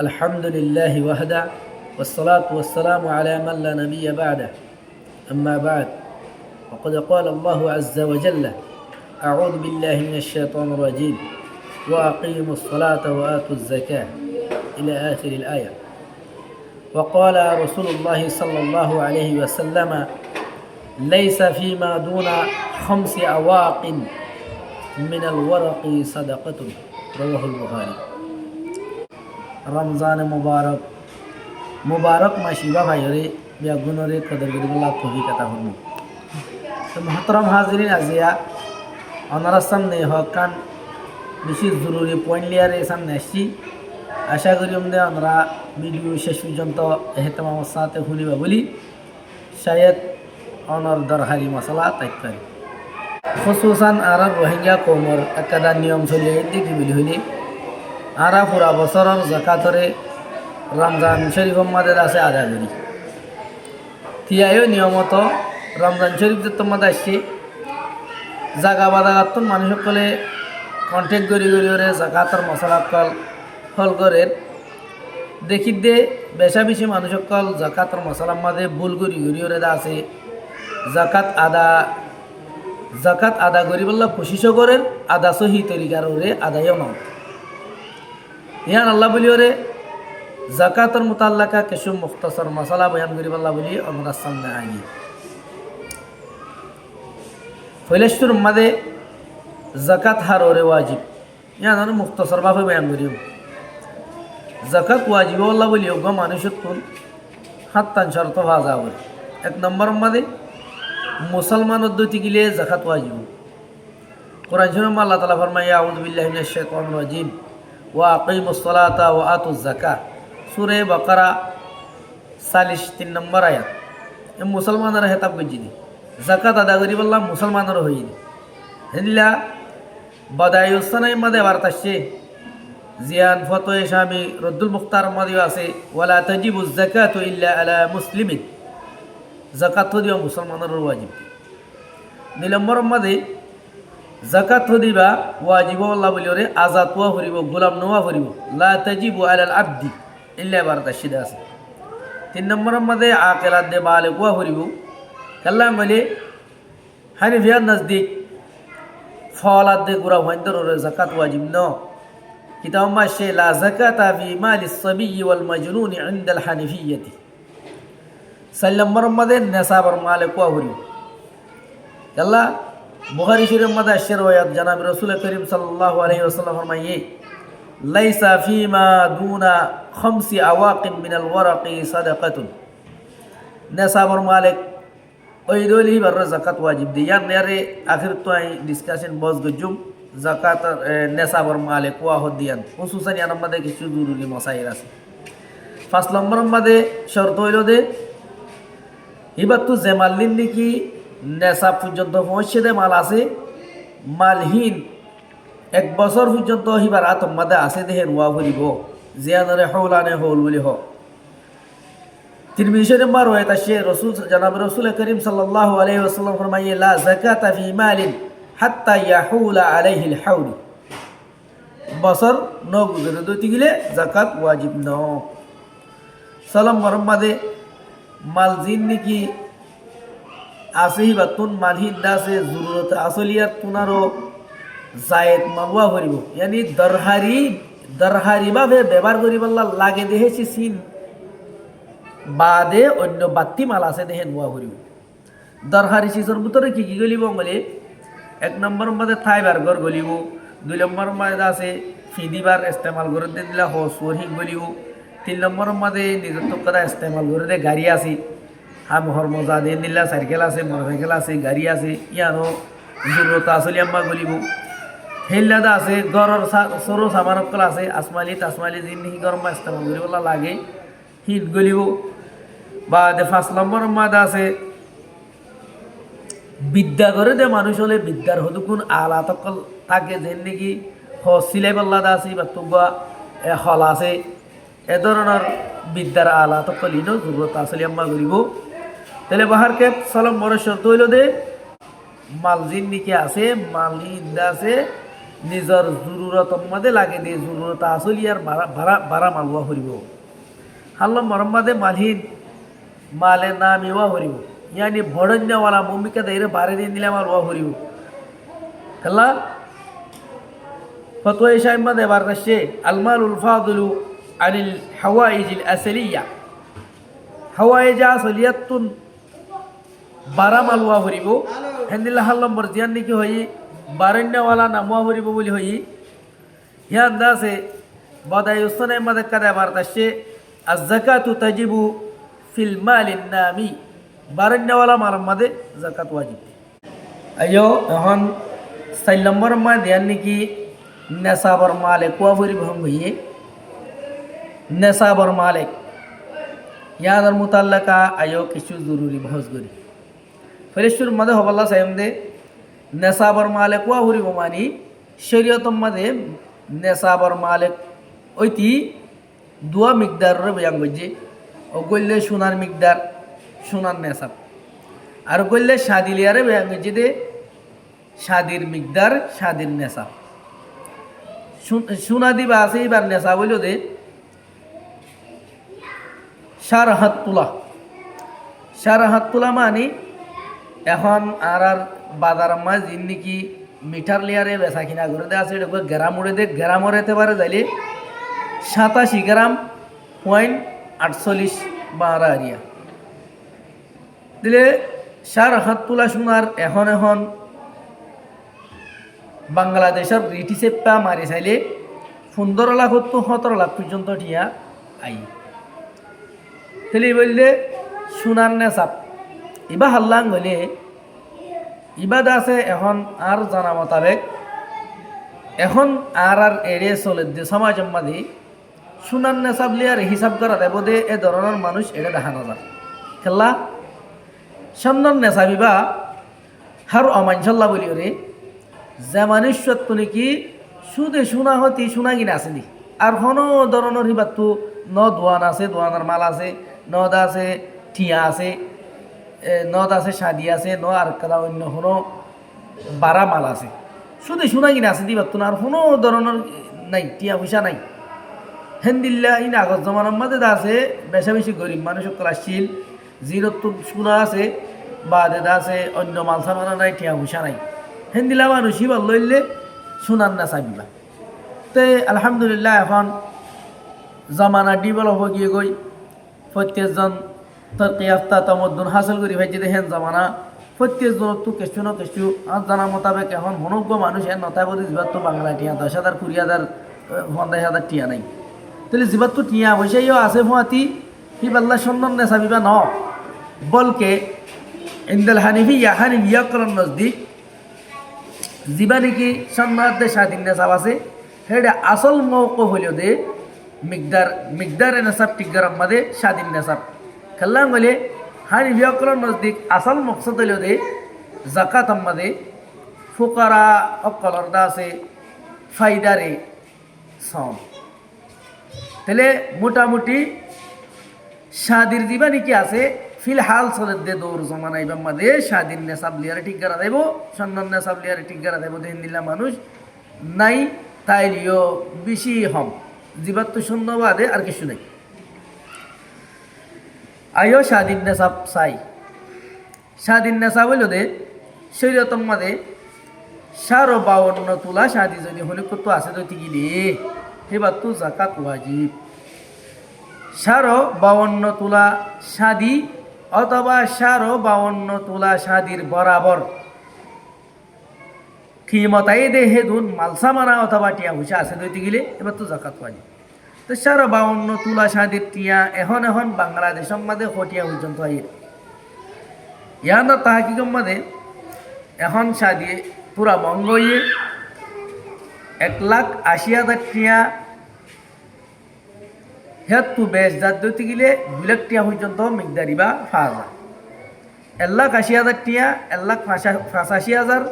الحمد لله وحده والصلاة والسلام على من لا نبي بعده. أما بعد، وقد قال الله عز وجل: أعوذ بالله من الشيطان الرجيم، وأقيموا الصلاة وآتوا الزكاة، إلى آخر الآية. وقال رسول الله صلى الله عليه وسلم: ليس فيما دون 5 أواق من الورق صدقة. رواه البخاري. रमज़ान मुबारक माशिबा भाईरे बेगुनरे कदर गरिबुल्लाह तौफीक अता फरमाओ। तो मोहतरम हाजिरिन आजिया अनारा सामने हकान বিশেষ জরুরি পয়েন্ট লিয়ারে সামনে আসছি। আশা করি আমরা ভিডিও শেষ পর্যন্ত এহতেমামের সাথে শুনিবা বলি শায়দ অনর দরকারি মশলা তাইকারি খুসুসান আরব রোহিঙ্গা কৌমর একাদা নিয়ম চলিয়ে দেখি বলি হইলে আরা পুরা বছরের জাকাতরে রমজান শরীফের মধ্যে আছে আদায় করি। থিয়ায়ও নিয়মত রমজান শরীফ মধ্যে আসছে জাগা বাদাগাতন মানুষ সকলে কন্টেক্ট করি ওরে জাকাতর মশলা কল ফল করে দেখি দে বেশা বেশি মানুষ সকল জাকাতর মশলার মধ্যে ভুল করি ওরে আছে জাকাত আদা করি বললে কোশিশও করেন আদা সহি তরিকার ওরে আদায়ও নয়। ইয়ান আল্লাহ বলি ওরে জাকাতর মুতাল্লাকা কিছু মুখতাসর মশলা বয়ান করি বল্লা বলি আমরা সামনে আইনি ফৈলেশ্বর মাদে জাকাত হার ওরে ওয়াজিব ইয়ান মুখতাসর ভাবে বয়ান করি জাকাত ওয়াজিব আল্লাহ বলি ওগো মানুষের তুল হাত্তান শর্ত ভাজা বলে 1 নম্বর মাদে মুসলমান উদ্দতি গিলে জাকাত ওয়াজিব। কোরআন শরীফে আল্লাহ তাআলা ফরমায় আউযু বিল্লাহি মিনাশ শাইতানির রাজিম ওয়া আকিমুস সালাতা ওয়া আতুজ যাকাত। সূরা বাকারা 43 নম্বর আয়াত। এ মুসলমানরা হেতাব গজিনি যাকাত আদা করি বললাম মুসলমানরা হইনি হিল্লা বাদায়ুসনাই মধ্যে বার্তাছে জিয়ান ফতোয়ে শামি রদ্দুল মুখতার মধ্যে আছে ওয়ালা তাজিবুজ যাকাতু ইল্লা আলা মুসলিমিন জাকাত দিও মুসলমানের ওয়াজিব। 2 নম্বর মধ্যে জাকাত দিবা ওয়াজিব আল্লাহ বলিওরে আজাদ ওয়া হরিব গোলাম নোয়া হরিব লা তাজিবু আলাল আবদি ইল্লা বারদাশিদা আছে। 3 নম্বর মধ্যে আকিলাত দে বালিগ ওয়া হরিব আল্লাহ বলে হানিফিয়ার নজদিক ফলাদ দে গুরা হইন্দর জাকাত ওয়াজিব ন কিতাব মাশে লা যাকাতা ফি মালিস সাবি ওয়াল মাজনুন ইনদাল হানিফিয়্যতি। 4 নম্বর মধ্যে নেসাবর মালিক ওয়া হরিব আল্লাহ বুখারী শরীফের মধ্যে আসছে রওয়ায়াত জনাব রাসূল করিম সাল্লাল্লাহু আলাইহি ওয়াসাল্লাম ফরমায়ে লাইসা ফিমা দুনা 5 আওয়াকিম মিনাল ওয়ারাকি সাদাকাতুন। নেসাবর মালিক ওই দলি বার যাকাত ওয়াজিব দিয়ান নেরে আখির তো আই ডিসকাশন বস গজুম যাকাত নেসাবর মালিক ওয়া হদিয়ান খুসুসান ইয়ার মধ্যে কিছু জরুরি মাসাইল আছে। 5 নম্বর মধ্যে শর্ত হইল দে এবার তো যে মালিন নাকি নেশাব পর্যন্ত পৌঁছে দে মাল আছে মালহীন 1 বছর পর্যন্ত হিবার আতম্মাদে আছে দেহের ওয়া ভরিব জিয়ানরে হৌলানে হৌল বলি হ। তিরমিজি নম্বর রওয়ায়াত আছে রাসূল জনাব রাসূল করিম সাল্লাল্লাহু আলাইহি ওয়াসাল্লাম ফরমায়ে লা যাকাতা ফি মালিন হাত্তা ইয়াহুলা আলাইহিল হাউল। বছর ন গুজরে দইতে গেলে যাকাত ওয়াজিব ন। সালাম মরমাদে মাল জিন নাকি আসেই বা তুন মালহীন দাসে জরুরত আসলিয়ার তুনারও জায়েদ মালওয়া করিব ইয়ানি দরহারি ভাবে ব্যবহার করিবল্লা লাগে দেহেছি সিন বাদে অন্য বাত্তি মাল আছে দেহে নোয়া করিব। দরহারি সিজর ভিতরে কি কি গলিব বলে 1 নম্বর মধ্যে থাইবার গর গলিব 2 নম্বর মধ্যে আছে ফিদিবার ইস্তেমাল করে দিলা হ সোহি গলিব 3 নম্বর মধ্যে নিজত্ব করা ইস্তেমাল করে দে গাড়ি আছে হাম হরমজা দে নিলা সাইকেল আছে মোটরসাইকেল আছে গাড়ি আছে ইয়ানো জরুরত আসলি আম্মা গলিব হেল্লাদা আছে গরর সরো সামানকল আছে আসমালি জিন্দিগি গরম ইস্তেমাল করিবলা লাগে হিট গলিব। বা 5 নম্বর মধ্যে আছে বিদ্যা করে দে মানুষ হলে বিদ্যার হদুকুন আলা তকল থাকে যেন নাকি সিলাই পাল্লাদা আছে বা তুবা হল আছে এ ধরনের বিদ্যার আলা তকল ইনো জরুরত আসলি আম্মা করিব। তাহলে বাহারকে সালাম বড় শর্ত হইল দে মাল জিন নাকি আছে মাল ইন্দা আছে নিজের জরুরত জরুরত মধ্যে লাগে দিয়ে জরুরত আসলি আর বাড়া মালুয়া হরিব হাল্লা মরম্মাদে মালহীন মালে নাম ইওয়া হরিব ইয়ানি বড়ন্যাওয়ালা ভূমিকা দেয় বারে দিন দিলে আমার ওয়া হরিব খেলা ফতোয়া ইসাইম্মা দেবার কাছে আলমালুল ফাদুলু আনিল হাওয়াইজিল আসলিয়া হাওয়াইজা আসলিয়াতুন বারা মালুয়া হরিব হেন্দিল্লা হাল্লা মর্জিয়ান নাকি হই বারণ্যওয়ালা নামুয়া হরিব বলি হই ইয়া আন্দাজে বাদাই উসনে মদে কাদা দেবার কাছে আয-যাকাতু তাজিবু ফিল মালিন নামি বারণ্যওয়ালা মালের মধ্যে যাকাত ওয়াজিব আইও এখন 4 নম্বর মা দেন নাকি নেসাবর মালিক ওয়া হরিব হম হইয়ে নেসাবর মালিক ইয়াদার মুতাল্লাকা আইও কিছু জরুরি বহস করি ফেরেশতুর মধ্যে হবাল্লা সাইম দে নেসাবর মালিক ওয়া হরিব মানি শরীয়তম মধ্যে নেসাবর মালিক ওইটি দুয়া মিকদার রে বয়ান গজে ও গল্লে সোনার মিকদার সোনার নেসাব আর গল্লে শাদিলিয়ারে বয়ান গজে দে শাদির মিকদার শাদির নেসাব সোনা দিবা আছে এবার নেসাব হইল দে 4 হাত তোলা 4 হাত তোলা মানে এখন আর বাজার মাছ দিন নাকি মিটার লিয়ারে বেচা কিনা করে দেওয়া আছে গ্রাম উড়ে দে গ্রাম উড়াইতে পারে যাইলে 87 গ্রাম পয়েন্ট 48 বারা আরিয়া দিলে 4 হাত তোলা সোনার এখন বাংলাদেশের ব্রিটিশে পা মারি চাইলে 15 লাখ তো 17 লাখ পর্যন্ত টিয়া আই তাহলে বললে সোনার নেশাব ইবা হাল্লাং হলে ইবাদ আছে এখন আর জানা মোতাবেক এখন আর এড়িয়ে চলে দিয়ে সমাজ মাঝে সোনার নেশাব লিয়ার হিসাব করা দেব দে এ ধরনের মানুষ এটা দেখা না যায় খেলা সামনের নেশাবিবা হার অমানসাল্লা বলি রে যে মানুষত্ব নাকি সুদে সোনা হতি সোনা কিনা আসেনি আর কোনো ধরনের হিবার তো ন দোয়ান আছে দোয়ানের মাল আছে নদ আছে টিয়া আছে নদ আছে শাদি আছে ন আর কাদা অন্য কোনো বারা মাল আছে শুধু শোনা কিনা আছে দিবার তো আর কোনো ধরনের নাই টিয়া পয়সা নাই হেন্দিল্লা ইন আগত জমানার মধ্যে আছে বেশা বেশি গরিব মানুষ আসছিল জিরোর তো সোনা আছে বা দেদা আছে অন্য মাল সামানা নাই টিয়া পয়সা নাই হেন্দিল্লা মানুষ হিবার লইলে সোনার না চাবিবা তে আলহামদুলিল্লাহ এখন জমানা ডেভেলপ হয়ে গিয়ে গই প্রত্যেকজন তরকিয়াফতা তমদ্দুন হাসিল করি ভাই যদি হেন জমানা প্রত্যেকজন তো কিছু না কিছু আর জানা মোতাবেক এখন মনজ্ঞ মানুষ এর নতায় বলি জীবাত তো বাংলা টিয়া 10,000 20,000 50,000 টিয়া নাই তাহলে জীবাত তো টিয়া পয়সাইও আছে ভুয়াতি হি বাল্লা সন্ন্যন নেশাবিবা ন বলকে ইন্দাল হানিফিয়া করন নজদিক জীবা নাকি সন্ন্যাদের স্বাধীন নেশাব আছে সেটা আসল মৌক হইল দে মিকদার নেশাব টিকার মধ্যে স্বাধীন নেশাব খেললাম বলে হানিফিয়া করন নজদিক আসল মকসদ হইল দে জাকাত মধ্যে ফুকারা অকলর দা আছে ফাইদারে সম তাহলে মোটামুটি শাদির দিবা নাকি আছে ফিলহাল চলে দে দৌর জমানা এবার মাঝে স্বাধীন নেশাব লিয়ারে ঠিক করা দেব সন্ন্যান নেশাব লিয়ারে ঠিক করা দেব দিন দিলা মানুষ নাই তাইলিও বেশি হম জীবাত তো শূন্য বাদে আর কিছু নাই আইও স্বাধীন নেশাব চাই স্বাধীন নেশাব হইল দে শরীয়তম মাঝে 52 তোলা শাদি যদি হলে কত আছে দইতে গিলে এবার তো জাকাত ওয়াজিব 52 তোলা শাদি অথবা 52 তোলা শাদির বরাবর কিমতাই দে হেদুন মালসামানা অথবা টিয়া হুসা আছে দইতে গিলে এবার তো জাকাত ওয়াজিব তো 52 তোলা শাদির টিয়া এখন বাংলাদেশের মধ্যে হটিয়া পর্যন্ত আইয়ে ইয়ানা তাহাকিকম মধ্যে এখন শাদি পুরা মঙ্গ হইয়ে 1,80,000 টিয়া হেত তু বেশ যার দইতে গেলে 2 লাখ টিয়া পর্যন্ত মিকদারিবা ফাজা 1,80,000 টিয়া 1,85,000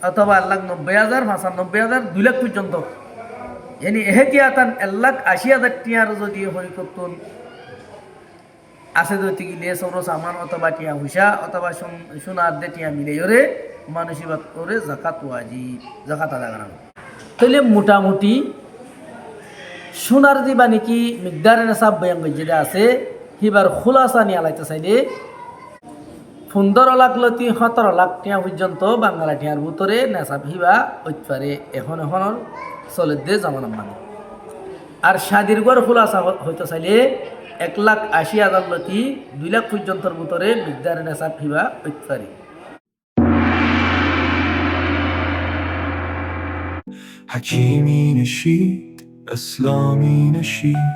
অথবা 1,90,000 95,000 2 লাখ পর্যন্ত यानी एहतियातन 1,80,000 টিয়ার যদি হই করতুন আছে দইতে গেলে সরো সামান অথবা টিয়া হুসা অথবা সোনার দে টিয়া মিলে ওরে মানুষিবাত করে জাকাত ওয়াজিব জাকাত আদা করা তাহলে মোটামুটি সোনার দিবা নাকি মিকদারে নেশাব বয়ান যেটা আছে হিবার খোলাসা নিয়ে আলাইতে চাইলে 15 লাখ লতি 17 লাখ টিয়া পর্যন্ত বাংলা টিয়ার ভিতরে নেশাব হিবা পারে এখনের চলে দে জামানা মানে। আর শাদির গড় খোলাসা হইতে চাইলে 1,80,000 লতি 2 লাখ পর্যন্তর ভিতরে মিকদারে নেশাব হিবা পারে। حكيمي نشيد إسلامي نشيد